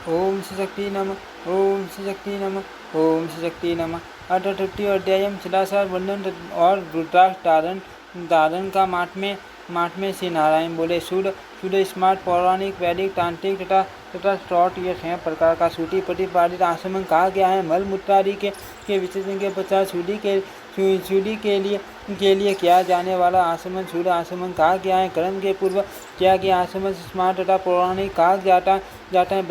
ओम श्री शक्ति नमः। ओम श्री शक्ति नमः। ओम श्री शक्ति नमः। 58 अध्यायम शिलासार वर्णन और रुद्राक्ष धारण का माठ में श्री नारायण बोले। शुद्ध स्मार्ट पौराणिक वैदिक तांत्रिक तथा स्ट्रॉट ये 6 प्रकार का सूटी प्रतिपादित आचमन कहा गया है। मल मूत्रादि के विसर्जन के पश्चात शुद्धि के लिए किया जाने वाला आचमन शुद्ध आचमन कहा गया है। कर्म के पूर्व किया गया आचमन स्मार्ट तथा पौराणिक कहा जाता है।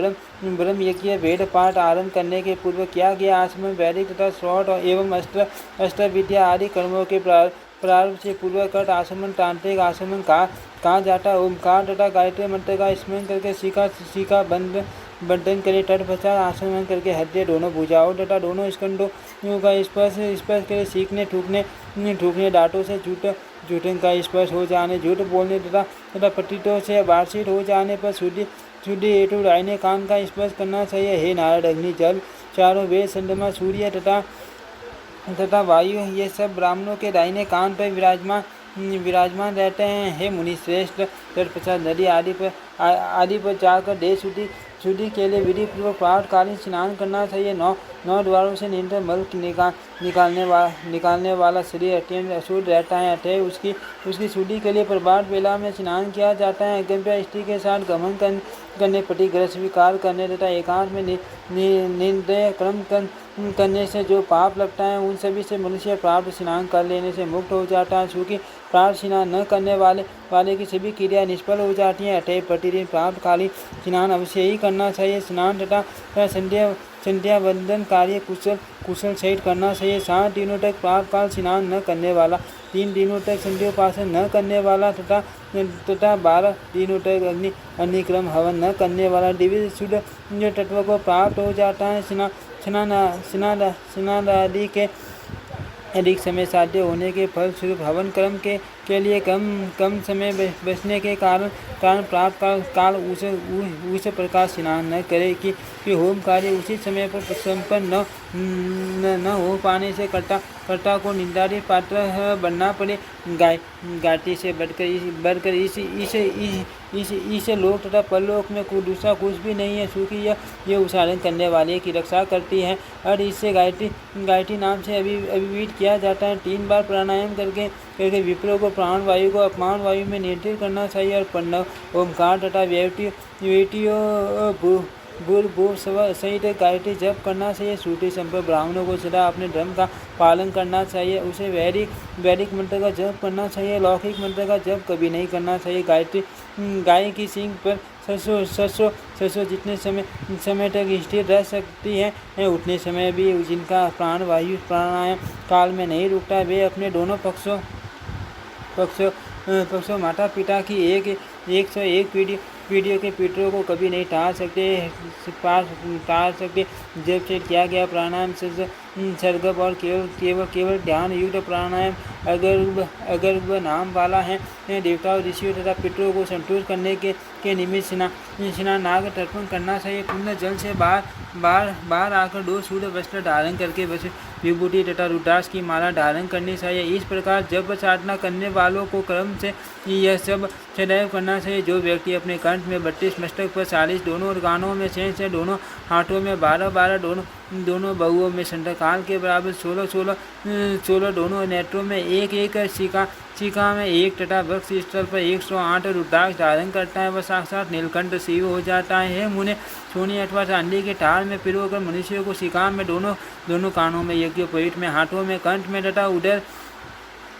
ब्रह्म यज्ञ वेद पाठ आरंभ करने के पूर्व किया गया आचमन वैदिक तथा श्रौत एवं अस्त्र विद्या आदि कर्मों के प्रारंभ से पूर्वकट आचमन तांत्रिक आचमन कहा जाता है। ओमकार तथा गायत्री मंत्र का स्मरण करके सीखा बंधन करे। तत्पश्चात आचमन करके हृदय दोनों भुजाओं तथा दोनों स्कंधों का स्पर्श करे। सीखने ठूकने दांतों से झूठन का स्पर्श हो जाने झूठ बोलने तथा पतितों से वार्षित हो जाने पर शुद्धि हेतु दाहिने कान का स्पर्श करना चाहिए। हे नारद अग्नि जल चारों वेद चंद्रमा सूर्य तथा वायु ये सब ब्राह्मणों के दाहिने कान पर विराजमान रहते हैं। हे मुनि श्रेष्ठ तत्पश्चात नदी आदि पर जाकर देह शुद्धि के लिए विधि पूर्वक प्रातःकालीन स्नान करना चाहिए। 9 द्वारों से निरंतर मल निकालने वाला शरीर अत्यंत अशुद्ध रहता है। अतः उसकी शुद्धि के लिए प्रभात वेला में स्नान किया जाता है। अगम्य स्त्री के साथ गमन करने प्रतिग्रह स्वीकार करने तथा एकांत में निर्दय कर्म करने से जो पाप लगता है उन सभी से मनुष्य प्राप्त स्नान कर लेने से मुक्त हो जाता है। क्योंकि प्राप्त स्नान न करने वाले की सभी क्रिया निष्फल हो जाती हैं। अतः प्रतिदिन प्रातःकालीन स्नान अवश्य ही करना चाहिए। स्नान तथा संध्या वंदन कार्य कुशल सहित करना चाहिए। 7 दिनों तक प्रातःकाल स्नान न करने वाला, 3 दिनों तक संध्योपासन न करने वाला तथा 12 दिनों तक अग्निक्रम हवन न करने वाला दिव्य शुद्ध तत्व को प्राप्त हो जाता है। स्नान आदि के अधिक समय साध्य होने के फलस्वरूप हवन कर्म के लिए कम समय बचने के कारण प्राप्त काल उस प्रकार स्नान न करे कि होम कार्य उसी समय पर संपन्न न हो पाने से कर्ता को निर्धारित पात्र बनना पड़े। गायत्री से बढ़कर इस लोक तथा परलोक में दूसरा कुछ भी नहीं है। क्योंकि यह उच्चारण करने वाले की रक्षा करती है और इससे गायत्री नाम से अभिहित किया जाता है। 3 बार प्राणायाम करके विप्रों को प्राण वायु को अपमान वायु में नियंत्रित करना चाहिए और प्रणव ओमकार तथा भूर्भुव सहित गायत्री जप करना चाहिए। श्रुति संपन्न ब्राह्मणों को सदा अपने धर्म का पालन करना चाहिए। उसे वैदिक मंत्र का जप करना चाहिए। लौकिक मंत्र का जप कभी नहीं करना चाहिए। गाय की सींग पर सरसों जितने समय तक स्थिर रह सकती है उतने समय भी जिनका प्राण वायु प्राणायाम काल में नहीं रुकता वे अपने दोनों पक्षों माता पिता की 101 पीढ़ियों के पितरों को कभी नहीं टाल सकते। जब से किया गया प्राणायाम सरगम और केवल ध्यान युक्त प्राणायाम अगर वह नाम वाला है देवताओं ऋषियों तथा पितरों को संतुष्ट करने के निमित्त नाग तर्पण करना चाहिए। पुण्य जल से बाहर आकर 2 शुद्ध वस्त्र धारण करके विभूति तथा रुद्राक्ष की माला धारण करनी चाहिए। इस प्रकार जब साधना करने वालों को क्रम से यह सब सदैव करना चाहिए। जो व्यक्ति अपने कंठ में 32 मस्तक पर 40 दोनों कानों में 6 दोनों हाथों में 12 दोनों बहुओं में संध्याकाल के बराबर 16 दोनों नेत्रों में एक शिखा में 1 तथा वक्ष स्थल पर 108 रुद्राक्ष धारण करता है वह साक्षात नीलकंठ शिव हो जाता है। हे मुने सोने अथवा चांदी के तार में पिरोकर मनुष्य को शिखा में दोनों कानों में यज्ञोपवीत में हाथों में कंठ में तथा उदर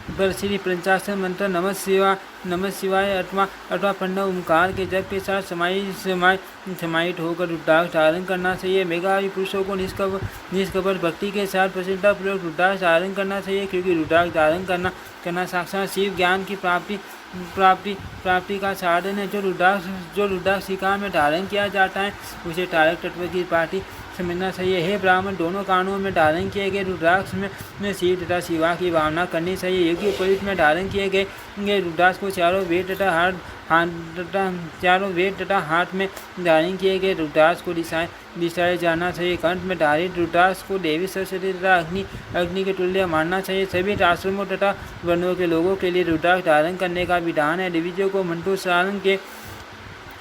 पर श्री पंचाक्षर मंत्र नमः शिवाय अथवा प्रणव ओंकार के जप के साथ समाहित होकर रुद्राक्ष धारण करना चाहिए। मेघावी पुरुषों को निष्कपट भक्ति के साथ प्रसन्नतापूर्वक रुद्राक्ष धारण करना चाहिए। क्योंकि रुद्राक्ष धारण करना साक्षात शिव ज्ञान की प्राप्ति का साधन है। जो रुद्राक्ष शिखा में धारण किया जाता है उसे तारक तत्व की प्राप्ति समझना चाहिए। हे ब्राह्मण दोनों कानों में धारण किए गए रुद्राक्ष में शिव तथा शिवा की भावना करनी चाहिए। यज्ञ उपवीत में धारण किए गए रुद्राक्ष को चारों वेद तथा हाथ में धारण किए गए रुद्राक्ष को दिशाए जाना चाहिए। कंठ में धारित रुद्राक्ष को देवी सरस्वती तथा अग्नि के तुल्य मानना चाहिए। सभी आश्रमों तथा वर्णों के लोगों के लिए रुद्राक्ष धारण करने का विधान है। दिव्यों को मंत्रोच्चारण के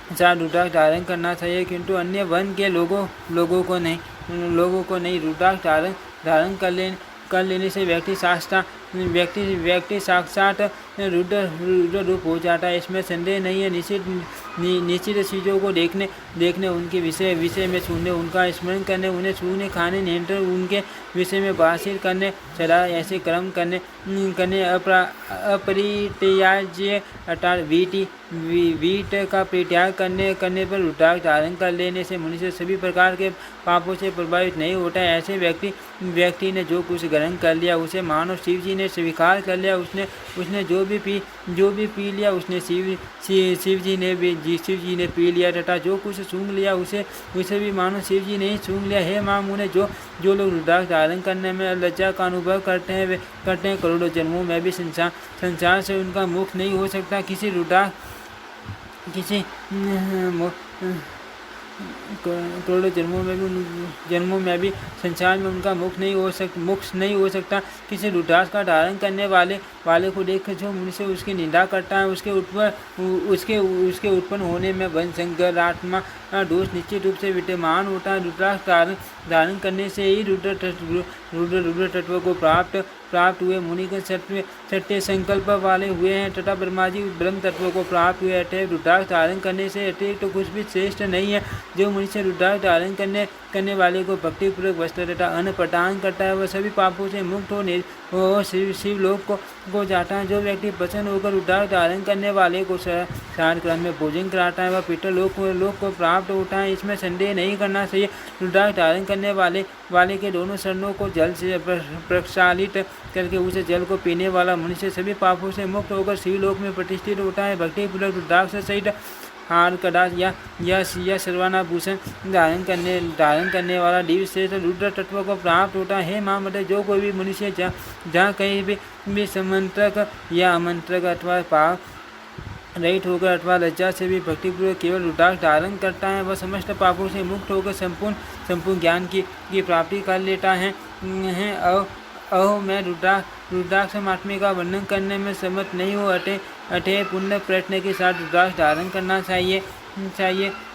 साथ रुद्राक्ष धारण करना चाहिए, किंतु अन्य वर्ण के लोगों को नहीं। रुद्राक्ष धारण कर लेने से व्यक्ति साक्षात रुद्र रूप हो जाता है, इसमें संदेह नहीं है। निश्चित चीज़ों को देखने उनके विषय में छूने, उनका स्मरण करने, उन्हें छूने, खाने, नियंत्रण, उनके विषय में बातचीत करने, सदा ऐसे कर्म करने अपरित्याज्य अर्थात वीट का परित्याग करने पर रुद्राक्ष धारण कर लेने से मनुष्य सभी प्रकार के पापों से प्रभावित नहीं होता है। ऐसे व्यक्ति ने जो कुछ ग्रहण कर लिया उसे मानो शिव जी ने स्वीकार कर लिया। उसने जो भी पी लिया उसने शिव जी ने पी लिया, तथा जो कुछ सूंघ लिया उसे भी मानो शिव जी ने ही सूंघ लिया। हे माँ मुने, जो लोग रुद्राक्ष धारण करने में लज्जा का अनुभव करते हैं करोड़ों जन्मों में भी संसार से उनका मुख नहीं हो सकता। करोड़ों जन्मों में भी संसार में उनका मुख नहीं हो सकता। किसी रुद्राक्ष का धारण करने वाले को देख जो मनुष्य उसकी निंदा करता है, उसके उत्पन्न होने में वंश संकरात्मा दोष निश्चित रूप से विद्यमान होता है। रुद्राक्ष धारण करने से ही रुद्र तत्व को प्राप्त हुए मुनि के सत्य संकल्प वाले हुए हैं, तथा ब्रह्मा जी ब्रह्म तत्व को प्राप्त हुए। अतः रुद्राक्ष धारण करने से अतिरिक्त तो कुछ भी श्रेष्ठ नहीं है। जो मनुष्य रुद्राक्ष धारण करने वाले को भक्तिपूर्वक वस्त्र तथा अन्न प्रदान करता है, वह सभी पापों से मुक्त हो शिव लोक को जाता है। जो व्यक्ति प्रसन्न होकर रुद्राक्ष धारण करने वाले को सार क्रम में भोजन कराता है, वह पितृलोक को प्राप्त होता है। इसमें संदेह नहीं करना चाहिए। रुद्राक्ष धारण करने वाले के दोनों चरणों को जल से प्रक्षालित करके उस जल को पीने वाला मनुष्य सभी पापों से मुक्त होकर शिवलोक में प्रतिष्ठित होता है। भक्तिपूर्वक रुद्राक्ष सहित हार कदाच या सर्वानाभूषण धारण करने वाला दिव्य श्रेष्ठ रुद्र तत्व को प्राप्त होता है। माँ मतलब जो कोई भी मनुष्य जहाँ कहीं भी समंत्रक या अमंत्रक अथवा पाप रहित होकर अथवा लज्जा से भी भक्तिपूर्वक केवल रुद्राक्ष धारण करता है, वह समस्त पापों से मुक्त होकर संपूर्ण ज्ञान की प्राप्ति कर लेता है। मैं रुद्राक्ष महात्म्य का वर्णन करने में समर्थ नहीं हूँ। अतः पुण्य प्रयत्न के साथ रुद्राक्ष धारण करना चाहिए।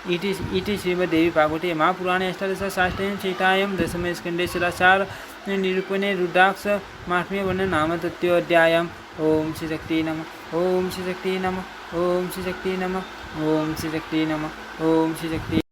इति श्रीमद्देवी भागवते महापुराणे अष्टादशशास्त्रेण सीतायां दशमे स्कन्धे शिलासार निरूपणे रुद्राक्ष महात्म्य वर्णन नाम तृतीयोऽध्यायः। ओम श्री शक्ति नमः। ओम श्री शक्ति नमः। ओम श्री शक्ति नमः। ओम श्री शक्ति नमः। ओम श्री शक्ति